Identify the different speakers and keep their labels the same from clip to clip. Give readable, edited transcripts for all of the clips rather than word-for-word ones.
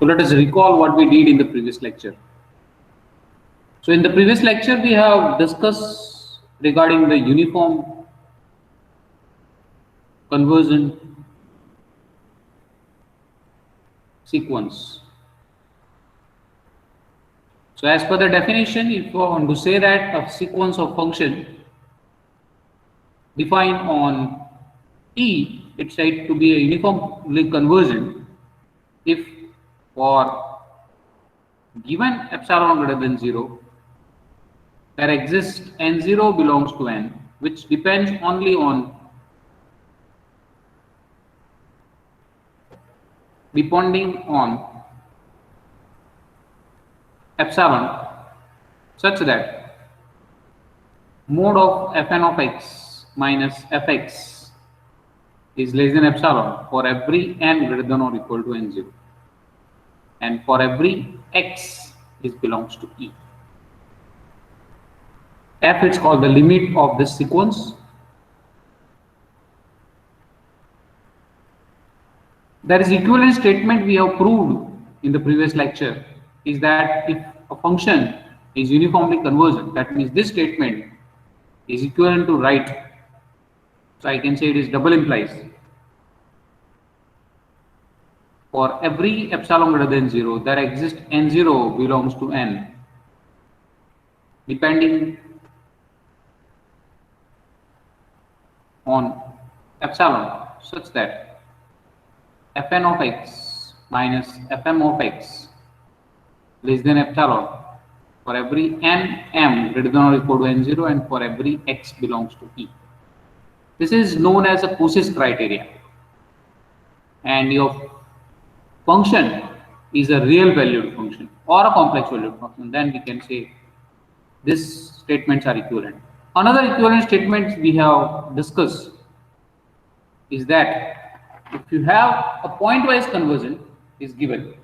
Speaker 1: So let us recall what we did in the previous lecture. So in the previous lecture, we have discussed regarding the uniform convergent sequence. So as per the definition, if you want to say that a sequence of function defined on E, it's said to be a uniformly convergent if for given epsilon greater than 0, there exists n0 belongs to n, which depends only on epsilon, such that mode of fn of x minus fx is less than epsilon for every n greater than or equal to n0, and for every x is belongs to E. F is called the limit of this sequence. There is equivalent statement we have proved in the previous lecture, is that if a function is uniformly convergent, that means this statement is equivalent to right. So I can say it is double implies. For every epsilon greater than 0, there exists n0 belongs to n, depending on epsilon, such that fn of x minus fm of x less than epsilon for every n m greater than or equal to n0 and for every x belongs to E. This is known as a Cauchy's criteria, and your function is a real valued function or a complex valued function, then we can say these statements are equivalent. Another equivalent statement we have discussed is that if you have a pointwise conversion is given,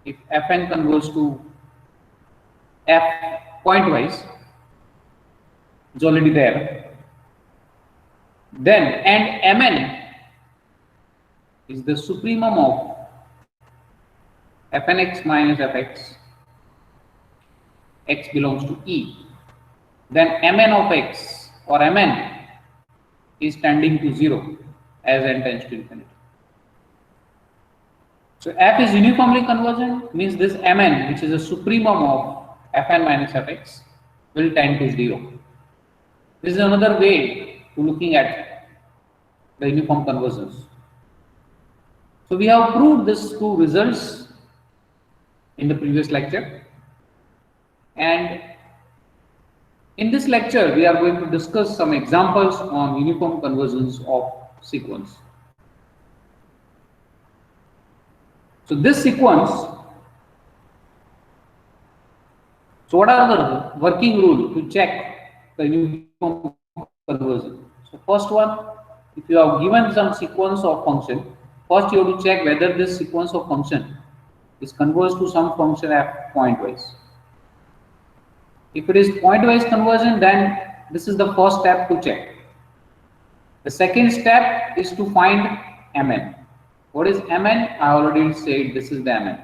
Speaker 1: if fn converges to f pointwise, it's already there, then and mn is the supremum of fnx minus fx, x belongs to E, then mn of x or mn is tending to 0 as n tends to infinity. So f is uniformly convergent means this mn, which is a supremum of fn minus fx, will tend to 0. This is another way to looking at the uniform convergence. So we have proved these two results in the previous lecture, and in this lecture we are going to discuss some examples on uniform convergence of sequence. So this sequence, so what are the working rules to check the uniform conversion? So first one, if you have given some sequence of function, first you have to check whether this sequence of function is converged to some function f pointwise. If it is pointwise conversion, then this is the first step to check. The second step is to find mn. What is mn? I already said this is the mn.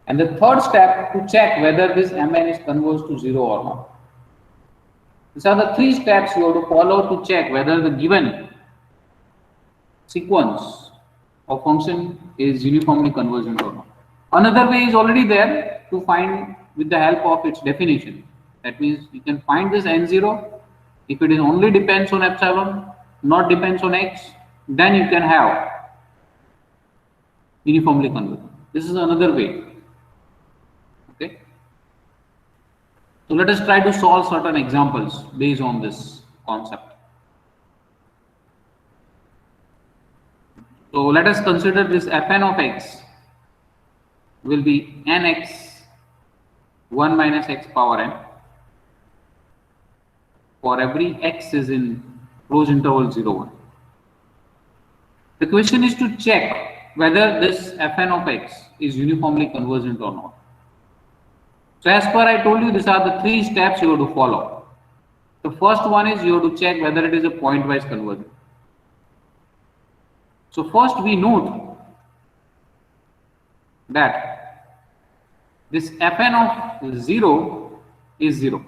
Speaker 1: And the third step to check whether this mn is converged to 0 or not. These are the three steps you have to follow to check whether the given sequence of function is uniformly convergent or not. Another way is already there to find with the help of its definition. That means you can find this n0. If it is only depends on epsilon, not depends on x, then you can have uniformly convergent. This is another way. Okay. So let us try to solve certain examples based on this concept. So let us consider this fn of x will be nx 1 minus x power n for every x is in closed interval 0, 1. The question is to check whether this fn of x is uniformly convergent or not. So as per I told you, these are the three steps you have to follow. The first one is you have to check whether it is a pointwise convergent. So first we note that this fn of 0 is 0,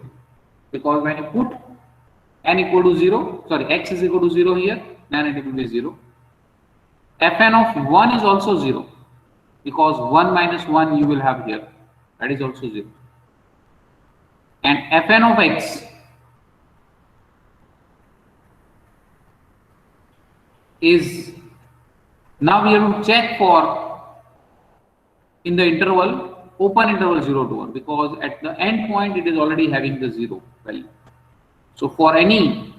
Speaker 1: because when you put n equal to 0, sorry, x is equal to 0 here, then it will be 0. Fn of 1 is also 0, because 1 minus 1 you will have here, that is also 0. And fn of x is, now we have to check for in the interval, open interval 0 to 1, because at the end point it is already having the 0 value. So for any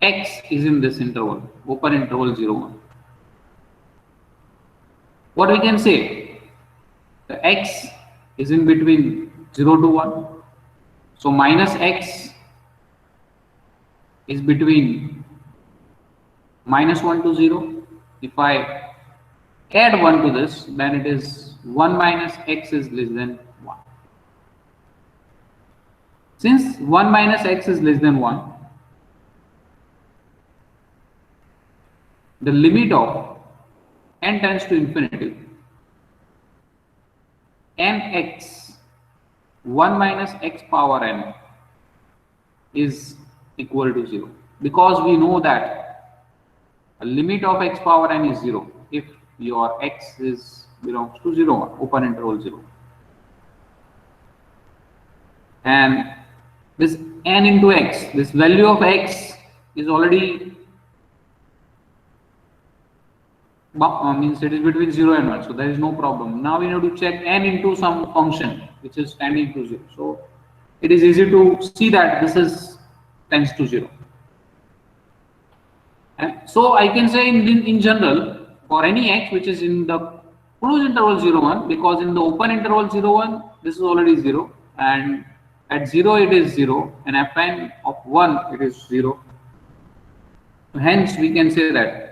Speaker 1: x is in this interval, open interval 0, 1, what we can say, the x is in between 0 to 1, so minus x is between minus 1 to 0. If I add 1 to this, then it is 1 minus x is less than 1. Since 1 minus x is less than 1, the limit of n tends to infinity, nx 1 minus x power n is equal to 0, because we know that a limit of x power n is 0 if your x is belongs to 0, 1, open interval 0. And this n into x, this value of x is already means it is between 0 and 1, so there is no problem. Now we need to check n into some function which is tending to 0. So it is easy to see that this is tends to 0. And so I can say in general, for any x which is in the closed interval 0, 1, because in the open interval 0, 1, this is already 0, and at 0 it is 0, and fn of 1 it is 0. Hence we can say that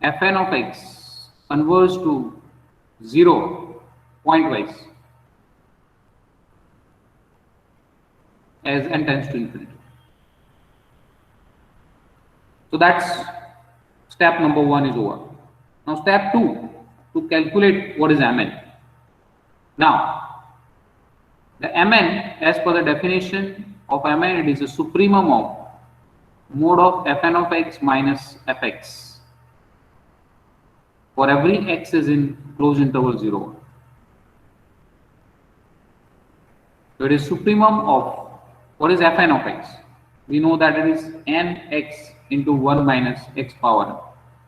Speaker 1: fn of x converges to 0 pointwise as n tends to infinity. So that's step number 1 is over. Now step 2, to calculate what is Mn. Now the Mn, as per the definition of Mn, it is a supremum of mode of fn of x minus fx for every x is in closed interval 0, 1. So it is supremum of what is fn of x. We know that it is nx into 1 minus x power n.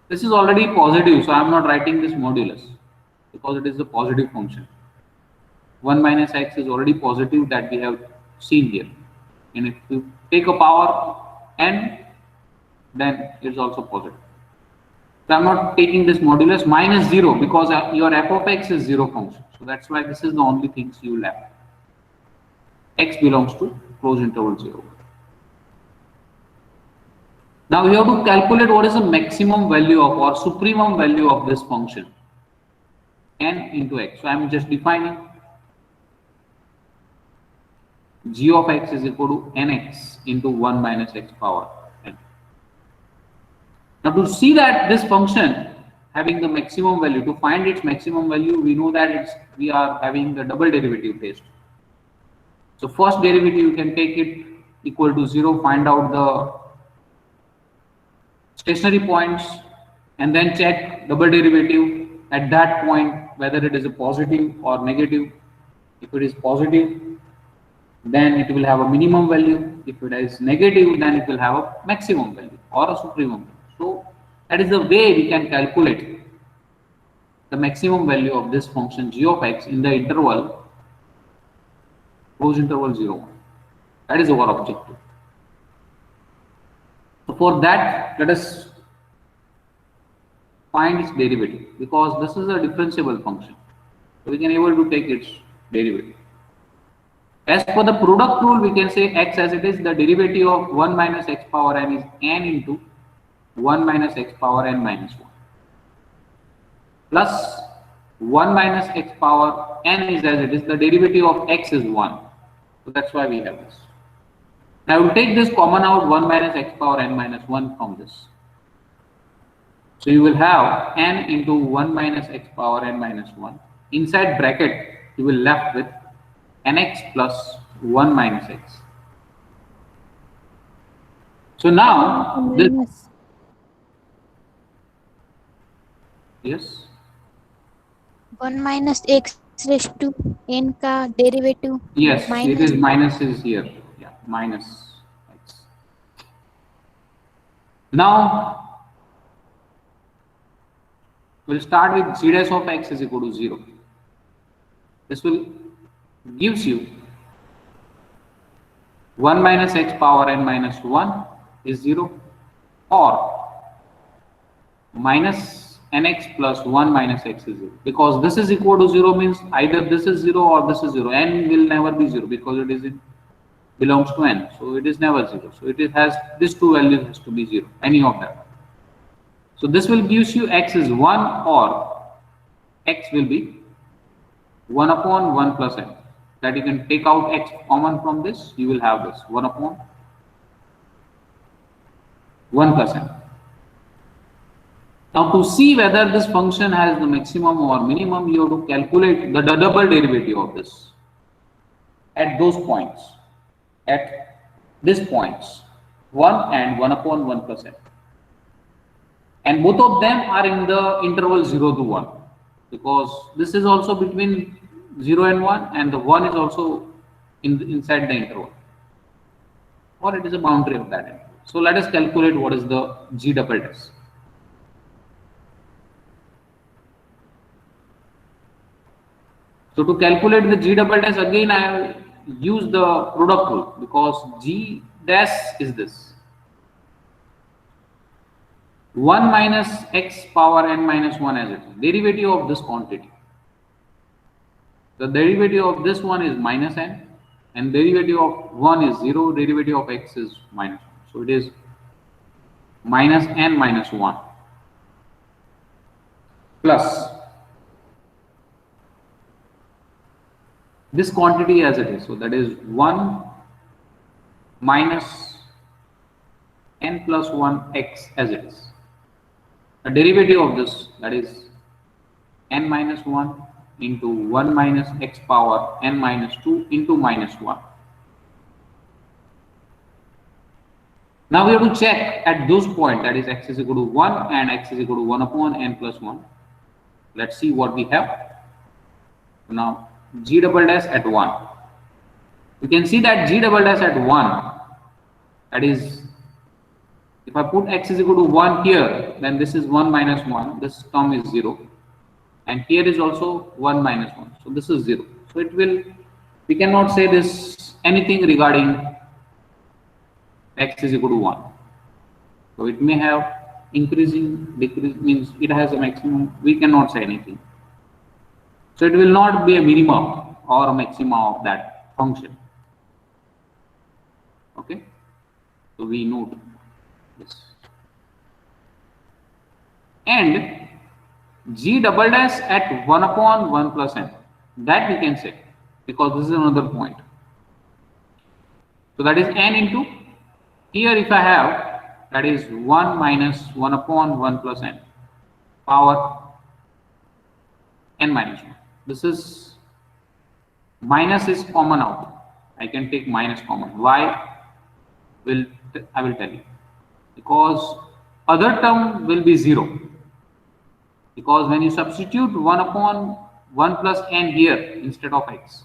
Speaker 1: This is already positive, so I am not writing this modulus because it is a positive function. 1 minus x is already positive that we have seen here, and if you take a power n, then it is also positive. So I am not taking this modulus minus 0 because your f of x is 0 function. So that's why this is the only things you will have. X belongs to closed interval 0. Now we have to calculate what is the maximum value of or supremum value of this function n into x. So I am just defining g of x is equal to nx into 1 minus x power n. Now to see that this function having the maximum value, to find its maximum value, we know that we are having the double derivative test. So first derivative you can take it equal to 0, find out the stationary points, and then check double derivative at that point whether it is a positive or negative. If it is positive, then it will have a minimum value. If it is negative, then it will have a maximum value or a supremum value. So that is the way we can calculate the maximum value of this function g of x in the interval closed interval 0, 1. That is our objective. So for that, let us find its derivative, because this is a differentiable function. So we can able to take its derivative. As per the product rule, we can say x as it is, the derivative of 1 minus x power n is n into 1 minus x power n minus 1 plus 1 minus x power n is as it is, the derivative of x is 1. So that's why we have this. Now I will take this common out, 1 minus x power n minus 1 from this. So you will have n into 1 minus x power n minus 1. Inside bracket, you will left with nx plus 1 minus x. So now this,
Speaker 2: minus
Speaker 1: yes,
Speaker 2: 1 minus x raised to n का derivative
Speaker 1: yes, it
Speaker 2: minus
Speaker 1: is minus is here. Yeah, minus x. Now we'll start with g dash of x is equal to 0. This will gives you 1 minus x power n minus 1 is 0, or minus nx plus 1 minus x is 0. Because this is equal to 0 means either this is 0 or this is 0. N will never be 0 because it is in belongs to n. So it is never 0. So it is, has these two values has to be 0, any of them. So this will gives you x is 1, or x will be 1 upon 1 plus n. That you can take out x common from this, you will have this 1 upon 1 plus n. Now to see whether this function has the maximum or minimum, you have to calculate the double derivative of this at those points, at these points, 1 and 1 upon 1 plus n. And both of them are in the interval 0 to 1, because this is also between 0 and 1, and the 1 is also inside the interval, or it is a boundary of that interval. So let us calculate what is the g double dash. So to calculate the g double dash, again I have used the product rule, because g dash is this 1 minus x power n minus 1 as it is, derivative of this quantity. The derivative of this one is minus n, and derivative of 1 is 0, derivative of x is minus 1. So it is minus n minus 1 plus this quantity as it is. So that is 1 minus n plus 1 x as it is. The derivative of this, that is n minus 1 into 1 minus x power n minus 2 into minus 1. Now we have to check at those points, that is x is equal to 1 and x is equal to 1 upon n plus 1. Let's see what we have. Now g double dash at 1. You can see that g double dash at 1, that is, if I put x is equal to 1 here, then this is 1 minus 1, this term is 0, and here is also 1 minus 1, so this is 0. So it will, we cannot say this anything regarding x is equal to 1. So it may have increasing, decrease, means it has a maximum, we cannot say anything. So it will not be a minimum or a maximum of that function. Okay, so we note this. And g double dash at 1 upon 1 plus n, that we can say, because this is another point. So that is n into, here if I have, that is 1 minus 1 upon 1 plus n power n minus 1. This is, minus is common out, I can take minus common. Why? I will tell you. Because other term will be 0. Because when you substitute 1 upon 1 plus n here instead of x,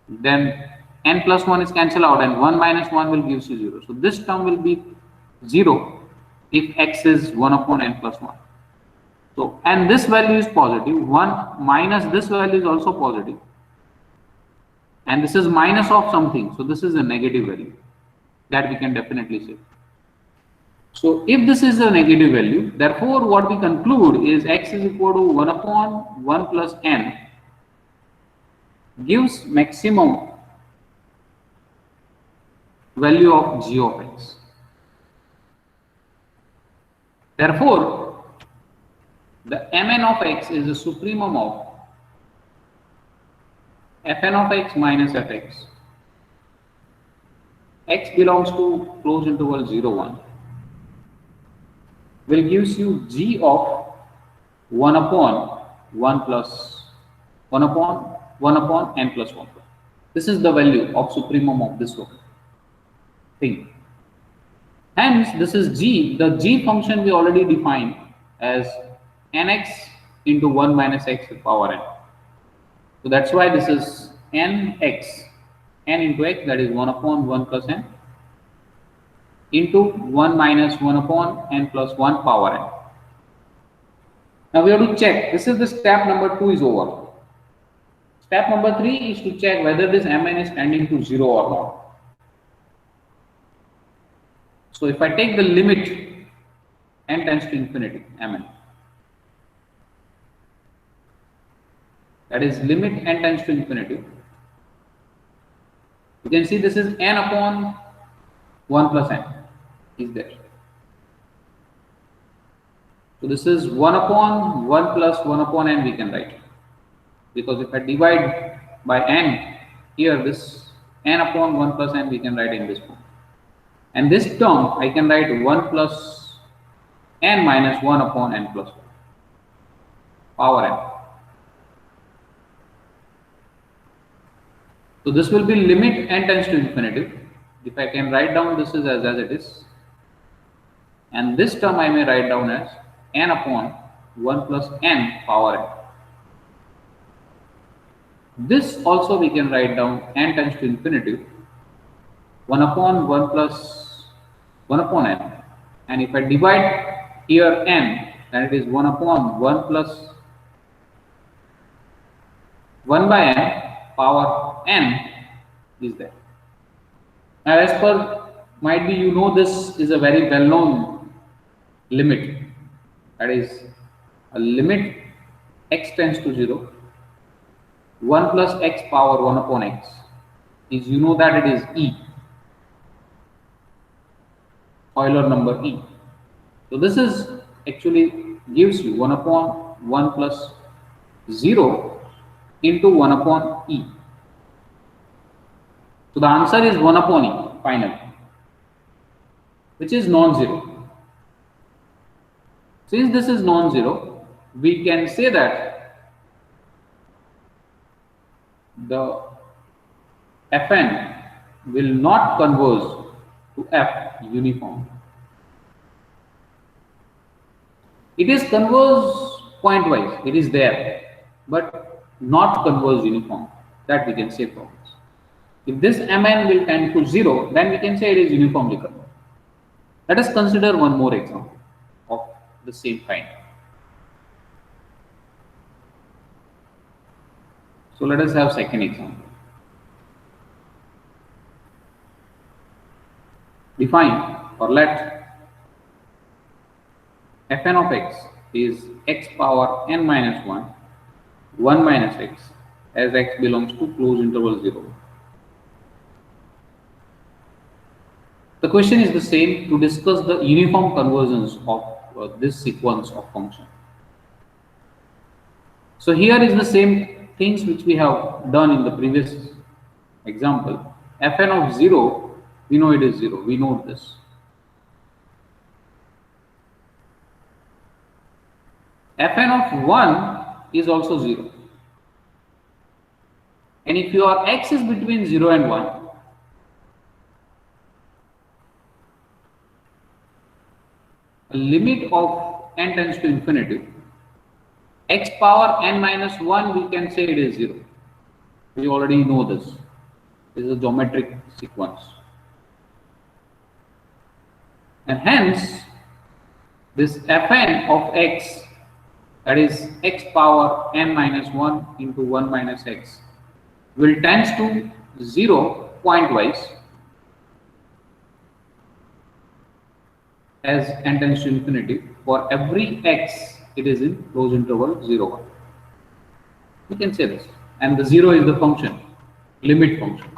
Speaker 1: then n plus 1 is cancelled out and 1 minus 1 will give you 0. So this term will be 0 if x is 1 upon n plus 1. So, and this value is positive, 1 minus this value is also positive, and this is minus of something, so this is a negative value, that we can definitely say. So if this is a negative value, therefore what we conclude is x is equal to 1 upon 1 plus n gives maximum value of g of x. Therefore the mn of x is the supremum of fn of x minus fx. X belongs to closed interval 0, 1. will gives you g of 1 upon 1 plus 1 upon 1 upon n plus 1. This is the value of supremum of this thing. Hence, this is g. The g function we already defined as nx into 1 minus x to the power n. So that's why this is nx, n into x, that is 1 upon 1 plus n into 1 minus 1 upon n plus 1 power n. Now we have to check. This is the step number 2 is over. Step number 3 is to check whether this mn is tending to 0 or not. So if I take the limit n tends to infinity, mn, that is limit n tends to infinity, you can see this is n upon 1 plus n is there. So this is 1 upon 1 plus 1 upon n we can write, because if I divide by n here, this n upon 1 plus n we can write in this form. And this term I can write 1 plus n minus 1 upon n plus 1 power n. So this will be limit n tends to infinity. If I can write down this is as it is, and this term I may write down as n upon 1 plus n power n. This also we can write down n tends to infinity 1 upon 1 plus 1 upon n, and if I divide here n, then it is 1 upon 1 plus 1 by n power n is there. Now as per, might be you know, this is a very well known limit, that is a limit x tends to 0, 1 plus x power 1 upon x is, you know, that it is e, Euler number e. So this is actually gives you 1 upon 1 plus 0 into 1 upon e. So the answer is 1 upon e finally, which is non-zero. Since this is non-zero, we can say that the Fn will not converge to F uniform. It is converged pointwise, it is there, but not converged uniform. That we can say for this. If this Mn will tend to 0, then we can say it is uniformly converged. Let us consider one more example of the same kind. So let us have second example. Define or let Fn of x is x power n minus 1, 1 minus x, as x belongs to closed interval 0. The question is the same, to discuss the uniform convergence of this sequence of function. So here is the same things which we have done in the previous example. Fn of 0, we know it is 0, we know this. Fn of 1 is also 0. And if your x is between 0 and 1, a limit of n tends to infinity, x power n minus 1 we can say it is 0. We already know this. This is a geometric sequence. And hence, this Fn of x, that is x power n minus 1 into 1 minus x, will tend to 0 pointwise as n tends to infinity. For every x, it is in closed interval 0, 1. We can say this. And the 0 is the function, limit function.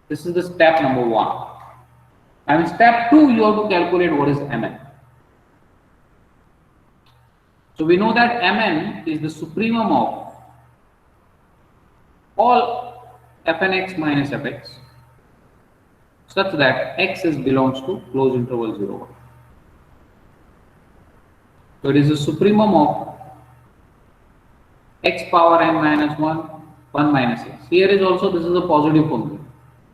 Speaker 1: This is the step number 1. And in step 2, you have to calculate what is Mn. So we know that Mn is the supremum of all Fnx minus Fx, such that x belongs to closed interval 0, 1. So it is the supremum of x power n minus 1, 1 minus x. Here is also, this is a positive function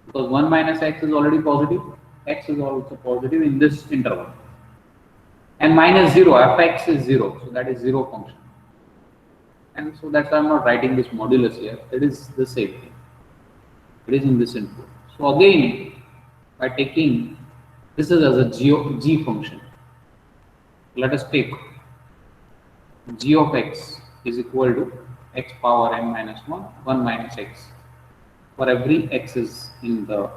Speaker 1: because 1 minus x is already positive, x is also positive in this interval. And minus 0, fx is 0, so that is 0 function. And so that's why I'm not writing this modulus here, it is the same thing. It is in this input. So again, by taking this is as a g function, let us take g of x is equal to x power n minus 1, 1 minus x for every x is in the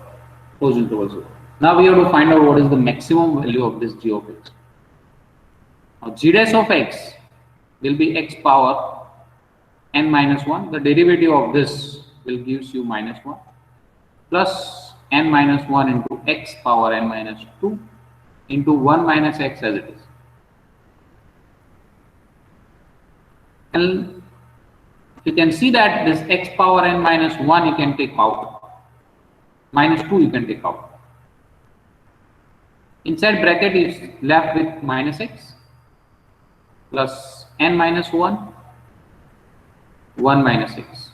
Speaker 1: closed interval 0. Now we have to find out what is the maximum value of this g of x. Now g dash of x will be x power n minus 1. The derivative of this will gives you minus 1 plus n minus 1 into x power n minus 2 into 1 minus x as it is. And you can see that this x power n minus 1 you can take out, minus 2 you can take out. Inside bracket is left with minus x plus n minus 1, 1 minus x.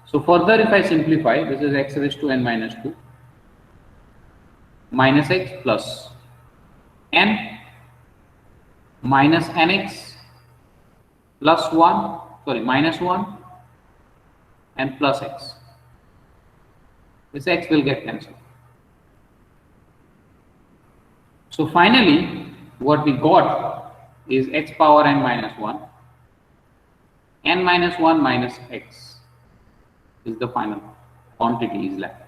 Speaker 1: So further if I simplify, this is x raised to n minus 2 minus x plus n minus nx plus 1, sorry, minus 1 and plus x. This x will get cancelled. So finally, what we got is x power n minus 1, n minus 1 minus x is the final quantity is left.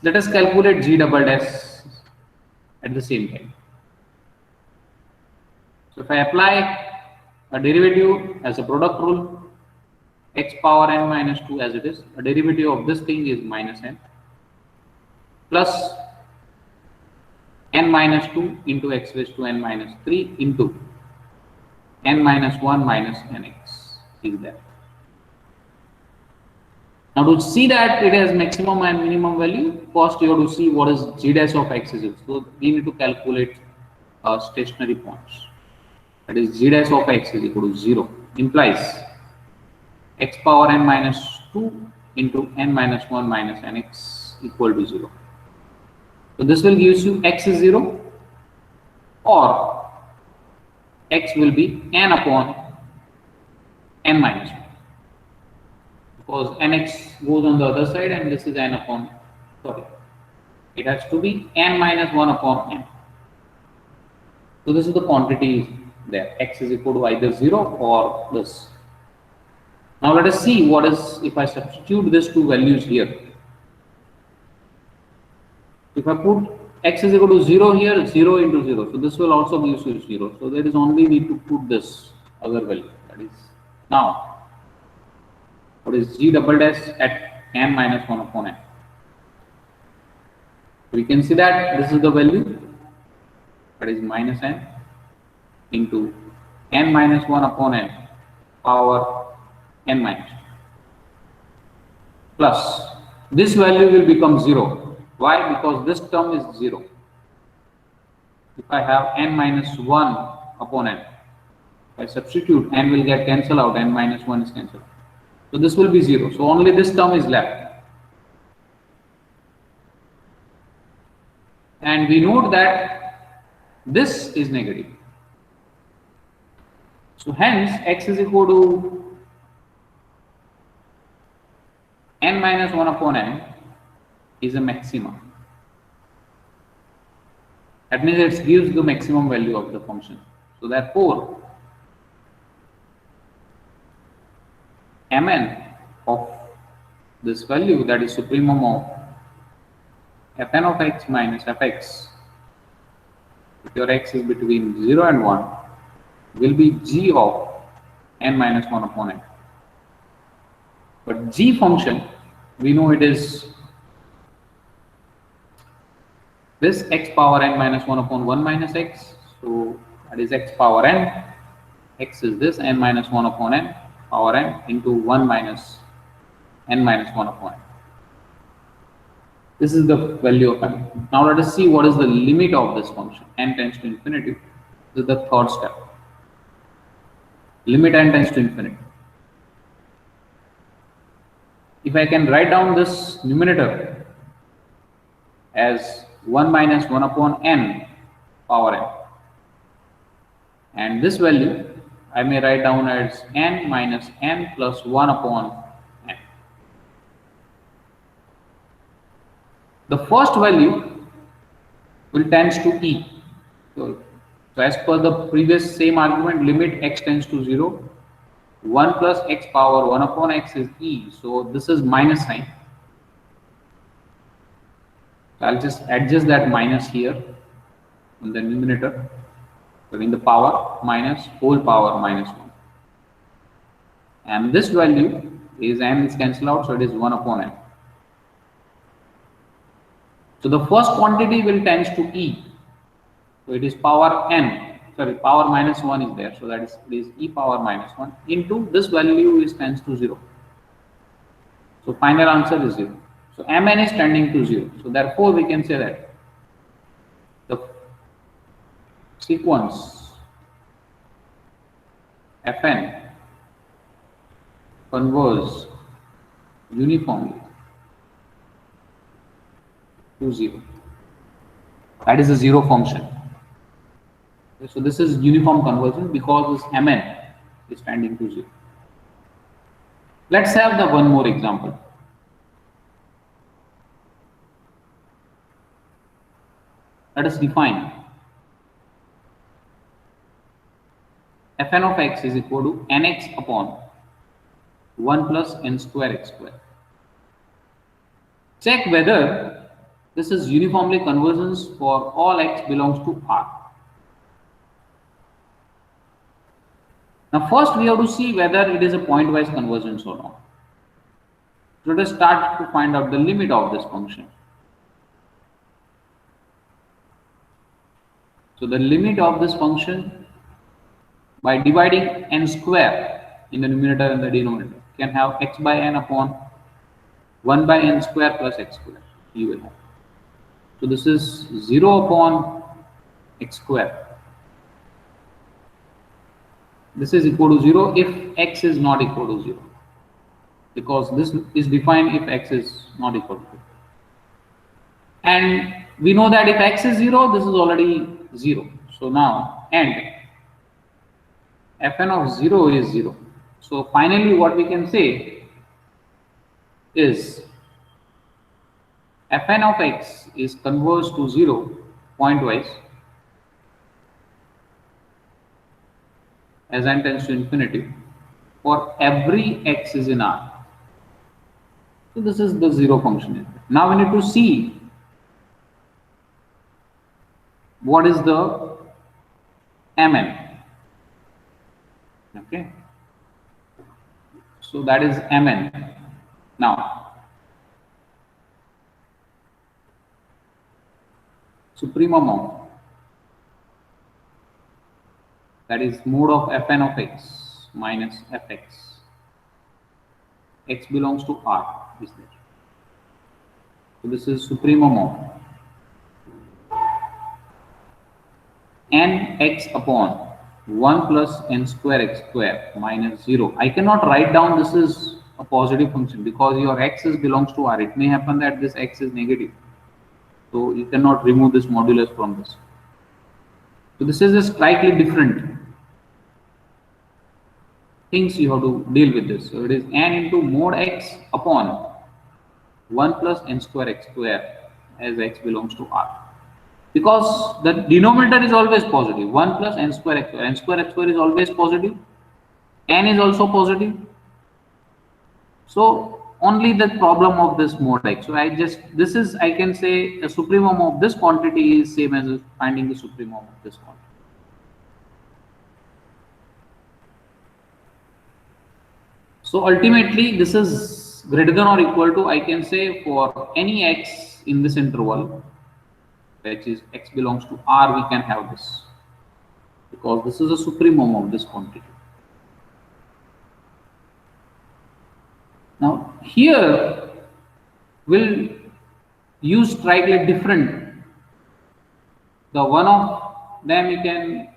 Speaker 1: Let us calculate g double dash at the same time. So if I apply a derivative as a product rule, x power n minus 2 as it is, a derivative of this thing is minus n plus n minus 2 into x raised to n minus 3 into n minus 1 minus nx is there. Now to see that it has maximum and minimum value, first you have to see what is g dash of x is. So we need to calculate stationary points. That is g dash of x is equal to 0, implies x power n minus 2 into n minus 1 minus nx equal to 0. So this will give you x is 0 or x will be n upon n minus 1 because nx goes on the other side and this is n upon, sorry, it has to be n minus 1 upon n. So this is the quantity there, x is equal to either 0 or this. Now let us see what is if I substitute these two values here. If I put x is equal to 0 here, 0 into 0, so this will also give you 0. So there is only need to put this other value, that is now what is g double dash at n minus 1 upon n. We can see that this is the value, that is minus n into n minus 1 upon n power n minus 2 plus this value will become 0. Why? Because this term is 0. If I have n minus 1 upon n, if I substitute, n will get cancelled out, n minus 1 is cancelled out. So this will be 0. So only this term is left. And we note that this is negative. So hence x is equal to n minus 1 upon n is a maximum. That means it gives the maximum value of the function. So therefore, mn of this value, that is supremum of fn of x minus fx, if your x is between 0 and 1, will be g of n minus 1 upon n. But g function, we know it is this x power n minus 1 upon 1 minus x. So that is x power n. X is this n minus 1 upon n power n into 1 minus n minus 1 upon n. This is the value of m. Now let us see what is the limit of this function. N tends to infinity. This is the third step. Limit n tends to infinity. If I can write down this numerator as 1 minus 1 upon n power n, and this value I may write down as n minus n plus 1 upon n. The first value will tends to e. So as per the previous same argument, limit x tends to 0, 1 plus x power 1 upon x is e. So this is minus sign. So I'll just adjust that minus here in the numerator. So in the power minus whole power minus 1. And this value is n is cancelled out, so it is 1 upon n. So the first quantity will tends to e. So it is power n. Sorry, power minus 1 is there. So that is it is e power minus 1 into this value is tends to 0. So final answer is 0. So mn is tending to 0. So therefore we can say that the sequence Fn converges uniformly to 0. That is a 0 function. So this is uniform convergence because this mn is tending to 0. Let's have the one more example. Let us define Fn of x is equal to nx upon 1 plus n square x square. Check whether this is uniformly convergence for all x belongs to R. Now first we have to see whether it is a pointwise convergence or not. So let us start to find out the limit of this function. So the limit of this function by dividing n square in the numerator and the denominator can have x by n upon 1 by n square plus x square you will have. So this is 0 upon x square. This is equal to 0 if x is not equal to 0, because this is defined if x is not equal to 0. And we know that if x is 0, this is already 0. So now and Fn of 0 is 0. So finally what we can say is Fn of x is converged to 0 pointwise as n tends to infinity for every x is in R. So this is the 0 function. Now we need to see what is the mn. Okay, so that is mn. Now supremum of, that is mode of Fn of x minus fx. X belongs to R is there. So this is supremum of n x upon 1 plus n square x square minus 0. I cannot write down this is a positive function because your x is belongs to R. It may happen that this x is negative. So you cannot remove this modulus from this. So this is a slightly different things you have to deal with this. So it is n into mod x upon 1 plus n square x square as x belongs to R. Because the denominator is always positive, 1 plus n square x square. N square x square is always positive. N is also positive. So only the problem of this mod x. So this is, I can say, a supremum of this quantity is same as finding the supremum of this quantity. So ultimately this is greater than or equal to, I can say, for any x in this interval, which is x belongs to R, we can have this, because this is a supremum of this quantity. Now here will use slightly different. The one of them you can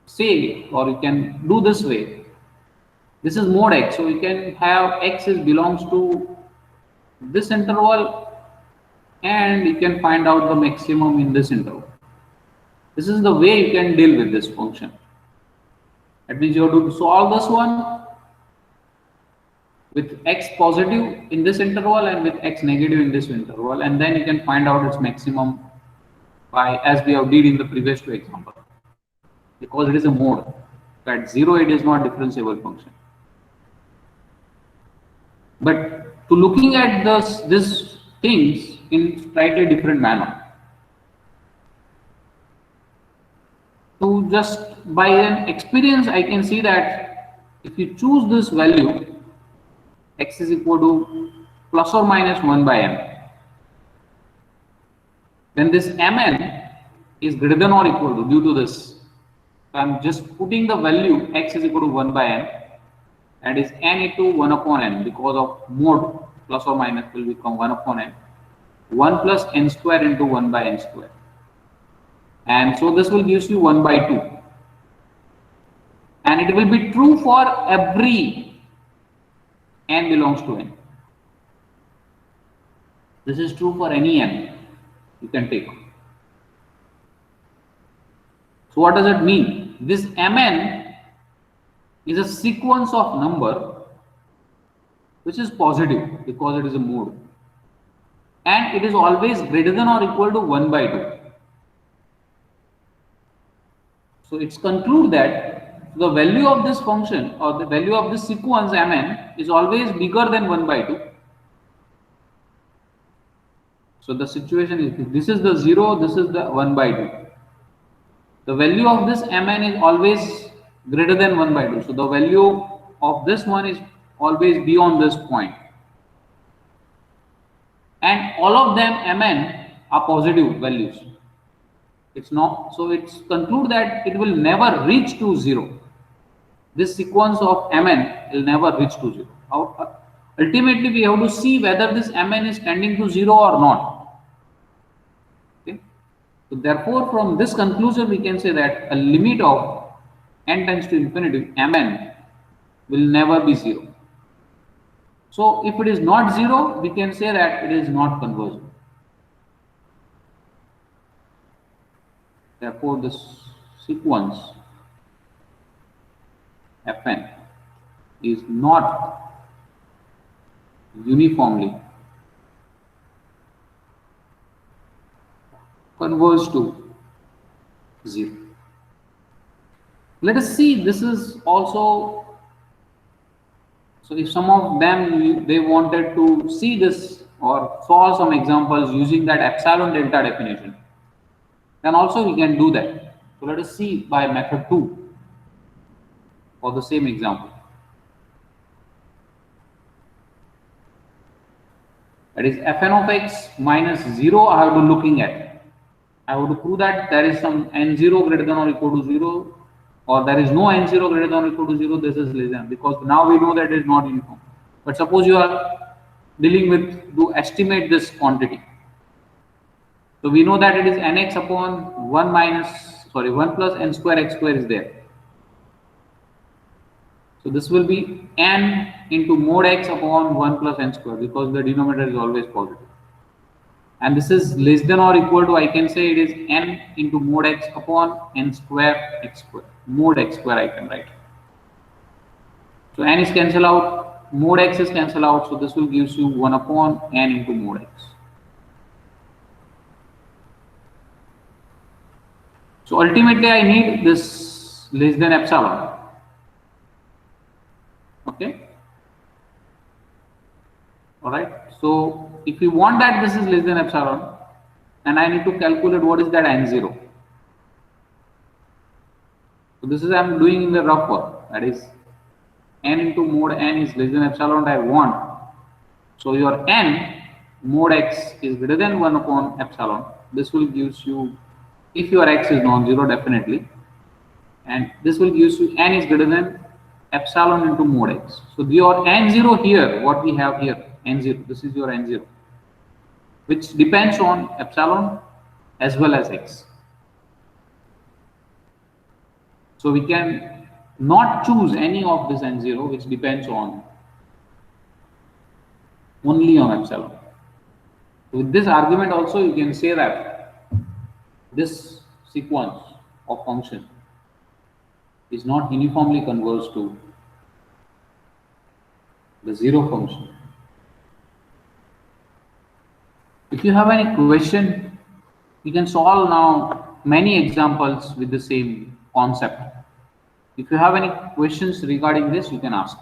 Speaker 1: say, or you can do this way. This is mode x, so you can have x is belongs to this interval, and you can find out the maximum in this interval. This is the way you can deal with this function. That means you have to solve this one with x positive in this interval and with x negative in this interval, and then you can find out its maximum by, as we have did in the previous two examples, because it is a mode. At 0 it is not differentiable function. But to looking at this things in slightly different manner. So just by an experience I can see that if you choose this value x is equal to plus or minus 1 by m, then this mn is greater than or equal to, due to this, so I'm just putting the value x is equal to 1 by n, that is n into 1 upon n, because of mode plus or minus will become 1 upon n, 1 plus n square into 1 by n square, and so this will give you 1 by 2, and it will be true for every n belongs to n. This is true for any n you can take. So what does it mean? This mn is a sequence of number which is positive because it is a mode, and it is always greater than or equal to 1 by 2. So it's conclude that the value of this function or the value of this sequence mn is always bigger than 1 by 2. So the situation is, this is the 0, this is the 1 by 2. The value of this mn is always greater than 1 by 2. So the value of this one is always beyond this point. And all of them mn are positive values. It's not, so it's conclude that it will never reach to 0. This sequence of mn will never reach to 0. Ultimately, we have to see whether this mn is tending to 0 or not. Okay? So therefore, from this conclusion, we can say that a limit of n tends to infinity, mn will never be 0. So if it is not 0, we can say that it is not convergent. Therefore, this sequence Fn is not uniformly converge to 0. Let us see, this is also, so if some of them they wanted to see this or solve some examples using that epsilon delta definition, then also we can do that. So let us see by method 2 for the same example. That is fn of x minus 0 I have to looking at. I have to prove that there is some n0 greater than or equal to 0, or there is no n0 greater than or equal to 0, this is less than, because now we know that it is not uniform. But suppose you are dealing with to estimate this quantity. So we know that it is nx upon 1 plus n square x square is there. So this will be n into mod x upon 1 plus n square, because the denominator is always positive. And this is less than or equal to, I can say it is n into mod x upon n square x square. Mod x square I can write. So n is cancelled out, mod x is cancelled out, so this will give you 1 upon n into mod x. So ultimately I need this less than epsilon. Okay. Alright. So if you want that this is less than epsilon, and I need to calculate what is that n0. So this is I am doing in the rough work, that is n into mod n is less than epsilon I want. So your n mod x is greater than 1 upon epsilon. This will give you, if your x is non-zero, definitely, and this will give you n is greater than epsilon into mod x. So your n0 here, what we have here, n0, this is your n0, which depends on epsilon as well as x. So we can not choose any of this n0 which depends on only on epsilon. With this argument also you can say that this sequence of function is not uniformly converged to the zero function. If you have any question, you can solve now many examples with the same concept. If you have any questions regarding this, you can ask.